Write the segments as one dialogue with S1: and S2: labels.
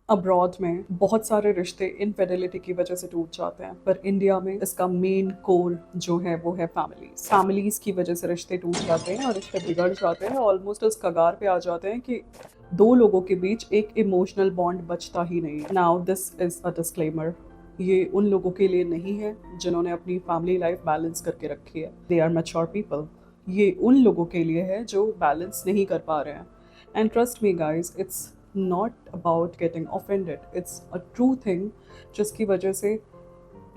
S1: Abroad में बहुत सारे रिश्ते इनफिडेलिटी की वजह से टूट जाते हैं, पर इंडिया में इसका मेन कोर जो है वो है फैमिलीज की वजह से रिश्ते टूट जाते हैं और रिश्ते बिगड़ जाते हैं, ऑलमोस्ट उस कगार पे आ जाते हैं कि दो लोगों के बीच एक इमोशनल बॉन्ड बचता ही नहीं है। Now this is a disclaimer, ये उन लोगों के लिए नहीं है जिन्होंने अपनी फैमिली लाइफ बैलेंस करके रखी है। They are mature people. ये उन लोगों के लिए है जो बैलेंस नहीं कर पा रहे हैं। And trust me guys, it's not about getting offended, it's a true thing जिसकी वजह से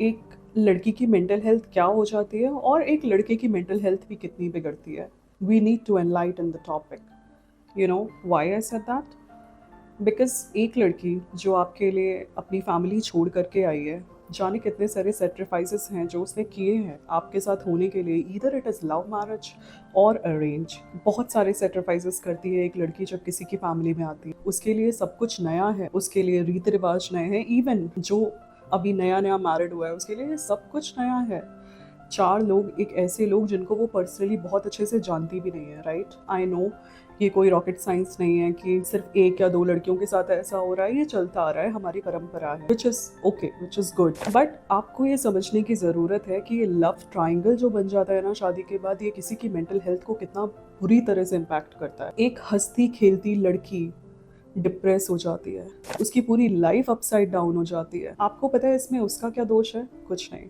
S1: एक लड़की की मेंटल हेल्थ क्या हो जाती है और एक लड़के की मेंटल हेल्थ भी कितनी बिगड़ती है। We need to enlighten the topic. You know why I said that? Because एक लड़की जो आपके लिए अपनी फैमिली छोड़ करके आई है, जाने कितने सारे सेक्रीफाइसेस हैं जो उसने किए हैं आपके साथ होने के लिए, either it is love marriage और अरेंज। बहुत सारे सेक्रीफाइसेस करती है एक लड़की जब किसी की फैमिली में आती है। उसके लिए सब कुछ नया है, उसके लिए रीति रिवाज नए हैं, इवन जो अभी नया नया मैरिड हुआ है उसके लिए सब कुछ नया है। चार लोग, एक ऐसे लोग जिनको वो पर्सनली बहुत अच्छे से जानती भी नहीं है, राइट? आई नो ये कोई रॉकेट साइंस नहीं है कि सिर्फ एक या दो लड़कियों के साथ ऐसा हो रहा है, ये चलता आ रहा है, हमारी परंपरा है, which is okay, which is good. But आपको ये समझने की ज़रूरत है कि ये लव ट्राइंगल जो बन जाता है ना शादी के बाद, ये किसी की मेंटल हेल्थ को कितना बुरी तरह से इम्पैक्ट करता है। एक हंसती खेलती लड़की डिप्रेस हो जाती है, उसकी पूरी लाइफ अपसाइड डाउन हो जाती है। आपको पता है इसमें उसका क्या दोष है? कुछ नहीं।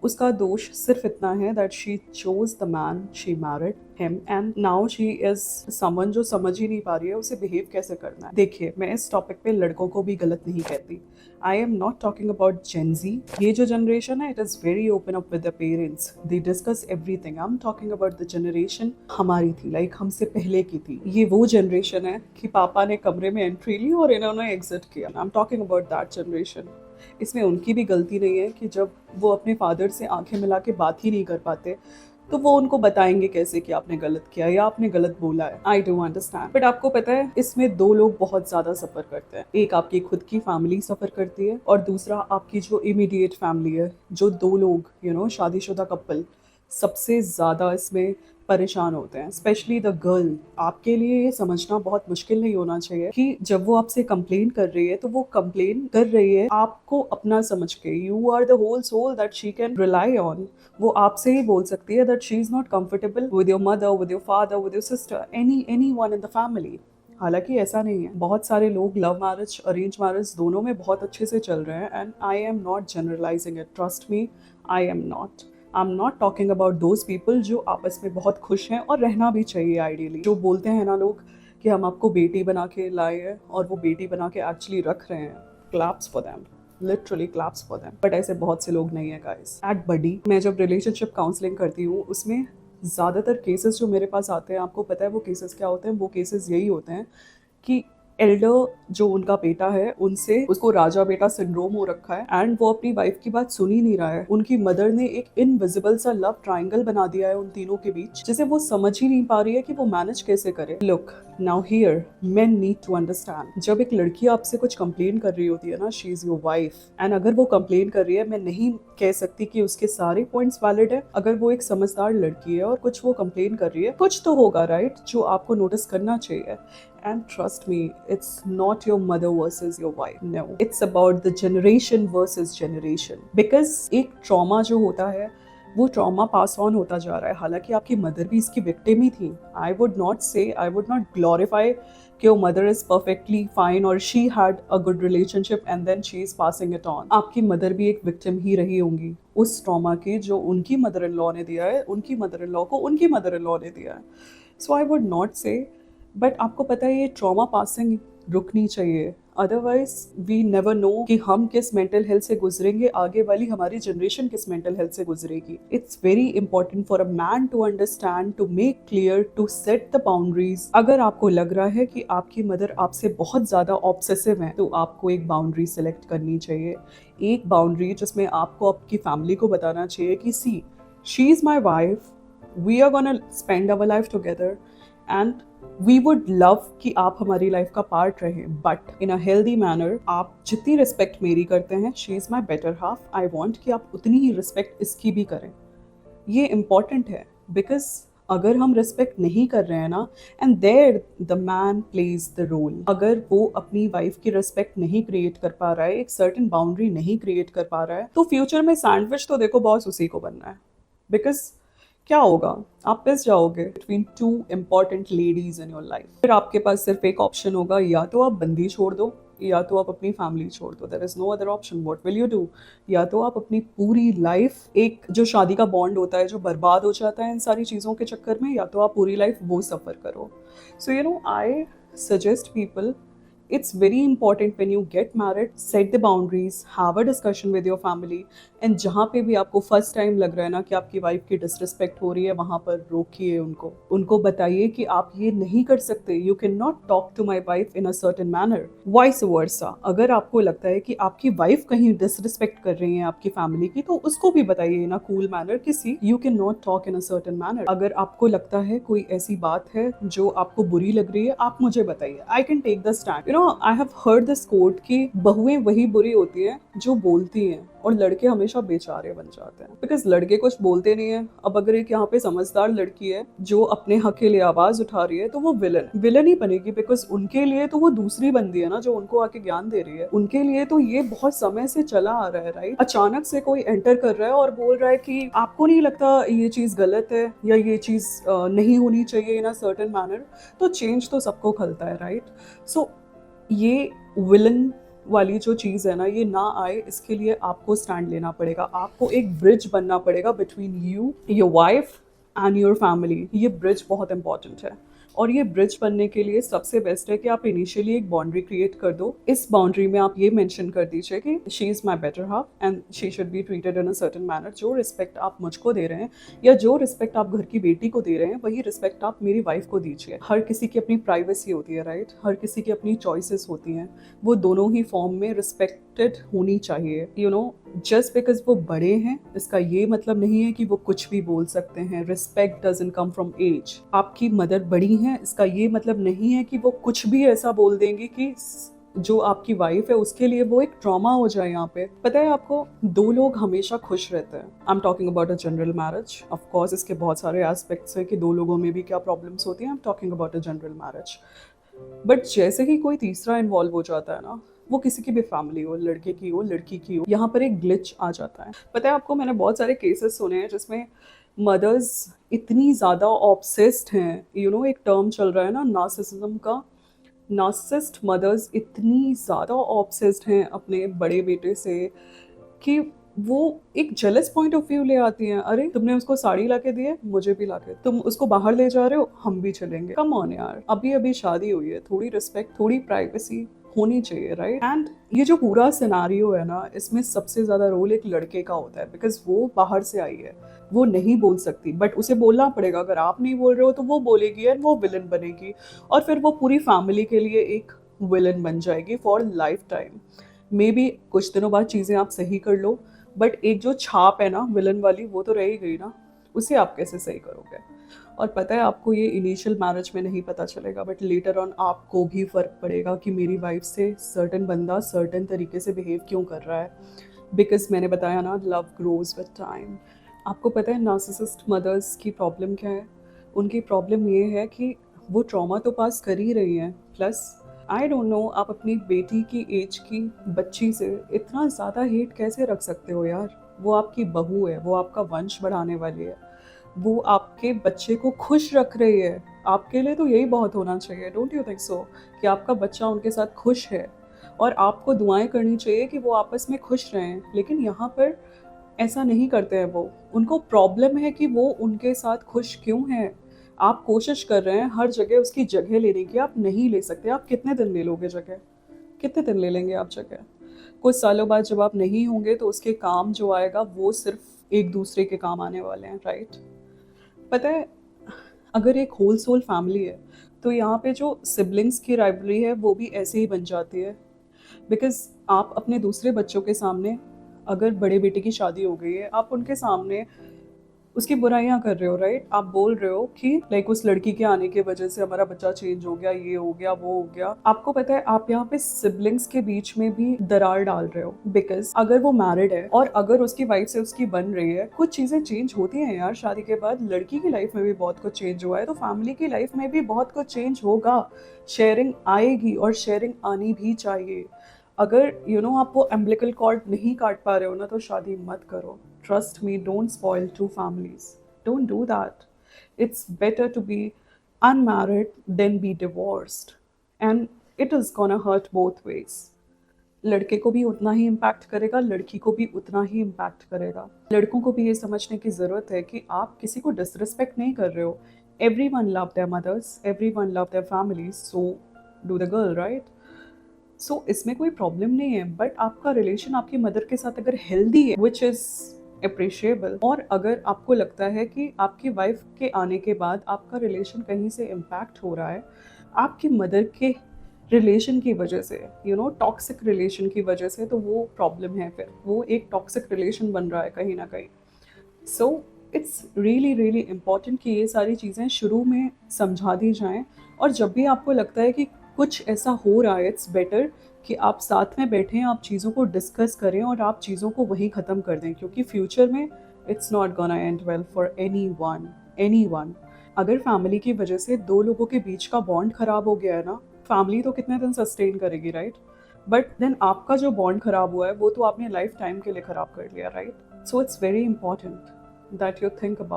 S1: उसका दोष सिर्फ इतना है that she chose the man, she married him and now she is someone जो समझ ही नहीं पा रही है उसे बिहेव कैसे करना है। देखिए, मैं इस टॉपिक पे लड़कों को भी गलत नहीं कहती। I am not talking about Gen Z. ये जो जनरेशन है, it is very open up with the parents, they discuss everything. I am talking about the generation हमारी थी, लाइक हमसे पहले की थी। ये वो जनरेशन है कि पापा ने कमरे में एंट्री ली और इन्होंने एग्जिट किया। आई am talking about that generation. इसमें उनकी भी गलती नहीं है कि जब वो अपने फादर से आंखें मिला के बात ही नहीं कर पाते तो वो उनको बताएंगे कैसे कि आपने गलत किया या आपने गलत बोला है। आई डू अंडरस्टैंड, बट आपको पता है इसमें दो लोग बहुत ज्यादा सफर करते हैं। एक आपकी खुद की फैमिली सफर करती है और दूसरा आपकी जो इमीडिएट फैमिली है। जो दो लोग शादीशुदा कपल सबसे ज्यादा इसमें परेशान होते हैं, स्पेशली द गर्ल। आपके लिए ये समझना बहुत मुश्किल नहीं होना चाहिए कि जब वो आपसे कंप्लेन कर रही है तो वो कंप्लेन कर रही है आपको अपना समझ के। You are the whole soul that she can rely on. वो आपसे ही बोल सकती है that she is not comfortable with your mother, with your father, with your sister, any one in the family. हालांकि ऐसा नहीं है, बहुत सारे लोग लव मैरिज अरेंज मैरिज दोनों में बहुत अच्छे से चल रहे हैं। And I am not generalising it, trust me, I am not. I am not talking about those people जो आपस में बहुत खुश हैं और रहना भी चाहिए आइडियली। जो बोलते हैं ना लोग कि हम आपको बेटी बना के लाए हैं और वो बेटी बना के एक्चुअली रख रहे हैं, claps for them, literally claps for them. But ऐसे बहुत से लोग नहीं है गाइस। एट बडी मैं जब रिलेशनशिप काउंसलिंग करती हूँ उसमें ज़्यादातर केसेस जो मेरे पास आते हैं, आपको पता है वो केसेस क्या होते हैं? वो केसेस यही होते हैं कि एल्डर जो उनका बेटा है उनसे उसको राजा बेटा सिंड्रोम हो रखा है एंड वो अपनी वाइफ की बात सुन ही नहीं रहा है। उनकी मदर ने एक इनविजिबल सा लव ट्रायंगल बना दिया है उन तीनों के बीच, जिसे वो समझ ही नहीं पा रही है कि वो मैनेज कैसे करे। Look now here, men need to understand. जब एक लड़की आपसे कुछ कंप्लेन कर रही होती है ना, she is your wife, and अगर वो कंप्लेन कर रही है, मैं नहीं कह सकती कि उसके सारे पॉइंट्स वैलिड है। अगर वो एक समझदार लड़की है और कुछ वो कंप्लेन कर रही है, कुछ तो होगा राइट जो आपको नोटिस करना चाहिए। And trust me, it's not your mother versus your wife. No, it's about the generation versus generation. Because एक trauma जो होता है वो ट्रॉमा पास ऑन होता जा रहा है। हालांकि आपकी मदर भी इसकी विक्टिम ही थी। आई वुड नॉट ग्लोरीफाई कि वो मदर इज परफेक्टली फाइन और she had a good relationship and then she is passing it on. आपकी मदर भी एक विक्टिम ही रही होंगी उस ट्रॉमा की जो उनकी मदर इन लॉ ने दिया है, उनकी मदर इन लॉ को उनकी मदर इन लॉ ने दिया है। सो आई वुड नॉट से, बट आपको पता है ये ट्रॉमा पासिंग रुकनी चाहिए। अदरवाइज वी नेवर नो कि हम किस मेंटल हेल्थ से गुजरेंगे, आगे वाली हमारी जनरेशन किस मेंटल हेल्थ से गुजरेगी। It's very important for a man to understand, to make clear, to set the boundaries. अगर आपको लग रहा है कि आपकी मदर आपसे बहुत ज्यादा ऑब्सेसिव है तो आपको एक बाउंड्री सेलेक्ट करनी चाहिए। एक बाउंड्री जिसमें आपको आपकी फैमिली को बताना चाहिए कि see, she is my wife, we are gonna spend our life together and we would love कि आप हमारी लाइफ का पार्ट रहें, but in a healthy manner. आप जितनी रिस्पेक्ट मेरी करते हैं, she is my better half, I want कि आप उतनी ही रिस्पेक्ट इसकी भी करें। ये इम्पॉर्टेंट है बिकॉज अगर हम रिस्पेक्ट नहीं कर रहे हैं ना, and there the man plays the role. अगर वो अपनी वाइफ की रिस्पेक्ट नहीं क्रिएट कर पा रहा है, एक सर्टेन बाउंड्री नहीं क्रिएट कर पा रहा है, तो फ्यूचर में सैंडविच तो देखो बॉस उसी को बनना है। बिकॉज क्या होगा, आप पिस जाओगे between two important ladies in your life. फिर आपके पास सिर्फ एक ऑप्शन होगा, या तो आप बंदी छोड़ दो या तो आप अपनी फैमिली छोड़ दो। There is no other option. What will you do? या तो आप अपनी पूरी लाइफ, एक जो शादी का बॉन्ड होता है जो बर्बाद हो जाता है इन सारी चीज़ों के चक्कर में, या तो आप पूरी लाइफ वो सफ़र करो। So you know, I suggest people, it's very important when you get married, set the boundaries, have a discussion with your family, and जहाँ पे भी आपको फर्स्ट टाइम लग रहा है ना कि आपकी वाइफ की डिसरिस्पेक्ट हो रही है, वहाँ पर रोकिए उनको बताइए कि आप ये नहीं कर सकते। You can not talk to my wife in a certain manner, vice versa. अगर आपको लगता है कि आपकी वाइफ कहीं डिसरिस्पेक्ट कर रही है आपकी फैमिली की, तो उसको भी बताइए इन अ कूल मैनर कि see you can not talk in a certain manner. अगर आपको लगता है कोई ऐसी बात है जो आपको बुरी लग रही है, आप मुझे बताइए, I can take the stand. I have heard this quote कि बहुएं वही बुरी होती हैं जो बोलती हैं और लड़के हमेशा बेचारे बन जाते हैं, बिकॉज लड़के कुछ बोलते नहीं है। अब अगर एक यहाँ पे समझदार लड़की है जो अपने हक के लिए आवाज उठा रही है, तो वो विलन ही बनेगी, बिकॉज उनके लिए तो वो दूसरी बंदी है ना जो उनको आके ज्ञान दे रही है। उनके लिए तो ये बहुत समय से चला आ रहा है, राइट? अचानक से कोई एंटर कर रहा है और बोल रहा है कि आपको नहीं लगता ये चीज गलत है या ये चीज नहीं होनी चाहिए इन अ सर्टेन मैनर, तो चेंज तो सबको खलता है, राइट? सो ये विलन वाली जो चीज़ है ना, ये ना आए, इसके लिए आपको स्टैंड लेना पड़ेगा। आपको एक ब्रिज बनना पड़ेगा between you, your wife and your family. ये ब्रिज बहुत इंपॉर्टेंट है, और ये ब्रिज बनने के लिए सबसे बेस्ट है कि आप इनिशियली एक बाउंड्री क्रिएट कर दो। इस बाउंड्री में आप ये मेंशन कर दीजिए कि she is my better half and she should be treated in a certain manner. जो रिस्पेक्ट आप मुझको दे रहे हैं या जो रिस्पेक्ट आप घर की बेटी को दे रहे हैं, वही रिस्पेक्ट आप मेरी वाइफ को दीजिए। हर किसी की अपनी प्राइवेसी होती है, राइट? हर किसी की अपनी चॉइसेस होती हैं, वो दोनों ही फॉर्म में रिस्पेक्टेड होनी चाहिए। यू नो, जस्ट बिकॉज वो बड़े हैं इसका ये मतलब नहीं है कि वो कुछ भी बोल सकते हैं। Respect doesn't come from age. आपकी मदर बड़ी हैं, इसका ये मतलब नहीं है कि वो कुछ भी ऐसा बोल देंगी कि जो आपकी वाइफ है उसके लिए वो एक ट्रॉमा हो जाए। यहाँ पे पता है आपको, दो लोग हमेशा खुश रहते हैं। आई am talking about a general marriage. Of course इसके बहुत सारे एस्पेक्ट्स है कि दो लोगों में भी क्या प्रॉब्लम्स होती हैं। आई am talking about a general marriage. But जैसे ही कोई तीसरा इन्वॉल्व हो जाता है ना, वो किसी की भी फैमिली हो, लड़के की हो लड़की की हो, यहाँ पर एक ग्लिच आ जाता है। पता है आपको, मैंने बहुत सारे केसेस सुने हैं जिसमें मदर्स इतनी ज़्यादा ऑब्सेस्ड हैं। यू नो, एक टर्म चल रहा है ना नार्सिसिज्म का, नार्सिसिस्ट मदर्स इतनी ज़्यादा ऑब्सेस्ड हैं अपने बड़े बेटे से कि वो एक जेलस पॉइंट ऑफ व्यू ले आती हैं। अरे तुमने उसको साड़ी ला के दी है, मुझे भी ला के, तुम उसको बाहर ले जा रहे हो, हम भी चलेंगे। कम ऑन यार, अभी अभी शादी हुई है, थोड़ी रिस्पेक्ट, थोड़ी प्राइवेसी होनी चाहिए, राइट? एंड ये जो पूरा सिनारियो है ना, इसमें सबसे ज्यादा रोल एक लड़के का होता है, बिकॉज वो बाहर से आई है, वो नहीं बोल सकती, बट उसे बोलना पड़ेगा। अगर आप नहीं बोल रहे हो तो वो बोलेगी एंड वो विलन बनेगी, और फिर वो पूरी फैमिली के लिए एक विलन बन जाएगी for life time. May be कुछ दिनों बाद चीज़ें आप सही कर लो, बट एक जो छाप है ना विलन वाली, वो तो रह ही गई ना, उसे आप कैसे सही करोगे? और पता है आपको, ये इनिशियल मैरिज में नहीं पता चलेगा, बट लेटर ऑन आपको भी फ़र्क पड़ेगा कि मेरी वाइफ से सर्टन बंदा सर्टन तरीके से बिहेव क्यों कर रहा है। बिकॉज मैंने बताया ना, लव ग्रोज विद टाइम। आपको पता है नार्सिसिस्ट मदर्स की प्रॉब्लम क्या है? उनकी प्रॉब्लम ये है कि वो ट्रॉमा तो पास कर ही रही हैं, प्लस आई डोंट नो, आप अपनी बेटी की एज की बच्ची से इतना ज़्यादा हेट कैसे रख सकते हो यार? वो आपकी बहू है, वो आपका वंश बढ़ाने वाली है, वो आपके बच्चे को खुश रख रही है। आपके लिए तो यही बहुत होना चाहिए, डोंट यू थिंक सो? कि आपका बच्चा उनके साथ खुश है, और आपको दुआएं करनी चाहिए कि वो आपस में खुश रहें। लेकिन यहाँ पर ऐसा नहीं करते हैं वो। उनको प्रॉब्लम है कि वो उनके साथ खुश क्यों हैं। आप कोशिश कर रहे हैं हर जगह उसकी जगह लेने की, आप नहीं ले सकते। आप कितने दिन ले लोगे जगह? कितने दिन ले लेंगे आप जगह? कुछ सालों बाद जब आप नहीं होंगे तो उसके काम जो आएगा वो सिर्फ एक दूसरे के काम आने वाले हैं, राइट? पता है, अगर एक होल सोल फैमिली है तो यहाँ पे जो सिबलिंग्स की राइवलरी है वो भी ऐसे ही बन जाती है। बिकॉज आप अपने दूसरे बच्चों के सामने, अगर बड़े बेटे की शादी हो गई है, आप उनके सामने उसकी बुराइयां कर रहे हो, राइट? आप बोल रहे हो कि लाइक उस लड़की के आने की वजह से हमारा बच्चा चेंज हो गया, ये हो गया, वो हो गया। आपको पता है आप यहाँ पे सिबलिंग्स के बीच में भी दरार डाल रहे हो, बिकॉज अगर वो मैरिड है और अगर उसकी वाइफ से उसकी बन रही है, कुछ चीजें चेंज होती हैं यार शादी के बाद। लड़की की लाइफ में भी बहुत कुछ चेंज हुआ है, तो फैमिली की लाइफ में भी बहुत कुछ चेंज होगा। शेयरिंग आएगी और शेयरिंग आनी भी चाहिए। अगर आप वो एम्बिलिकल कॉर्ड नहीं काट पा रहे हो ना, तो शादी मत करो। Trust me, don't spoil two families, don't do that. It's better to be unmarried then be divorced, and it is gonna hurt both ways. लड़के को भी उतना ही इम्पैक्ट करेगा, लड़की को भी उतना ही इम्पैक्ट करेगा। लड़कों को भी ये समझने की ज़रूरत है कि आप किसी को डिसरिस्पेक्ट नहीं कर रहे हो। Every one love their mothers, every one love their family, so do the girl, right? So इसमें कोई प्रॉब्लम नहीं है, बट आपका रिलेशन आपकी मदर के साथ अगर हेल्दी है, विच इज़ अप्रिशिएबल, और अगर आपको लगता है कि आपकी वाइफ के आने के बाद आपका रिलेशन कहीं से इम्पैक्ट हो रहा है आपकी मदर के रिलेशन की वजह से, टॉक्सिक रिलेशन की वजह से, तो वो प्रॉब्लम है। फिर वो एक टॉक्सिक रिलेशन बन रहा है कहीं ना कहीं। So it's really really important कि ये सारी चीज़ें शुरू में समझा दी जाएं। और जब भी आपको लगता है कि कुछ ऐसा हो रहा है, इट्स बेटर कि आप साथ में बैठें, आप चीज़ों को डिस्कस करें और आप चीज़ों को वहीं ख़त्म कर दें, क्योंकि फ्यूचर में it's not gonna and well for any one. अगर फैमिली की वजह से दो लोगों के बीच का बॉन्ड खराब हो गया है ना, फैमिली तो कितने दिन सस्टेन करेगी, राइट? बट देन आपका जो बॉन्ड खराब हुआ है वो तो आपने लाइफ टाइम के लिए खराब कर लिया, right? So it's very important that you think about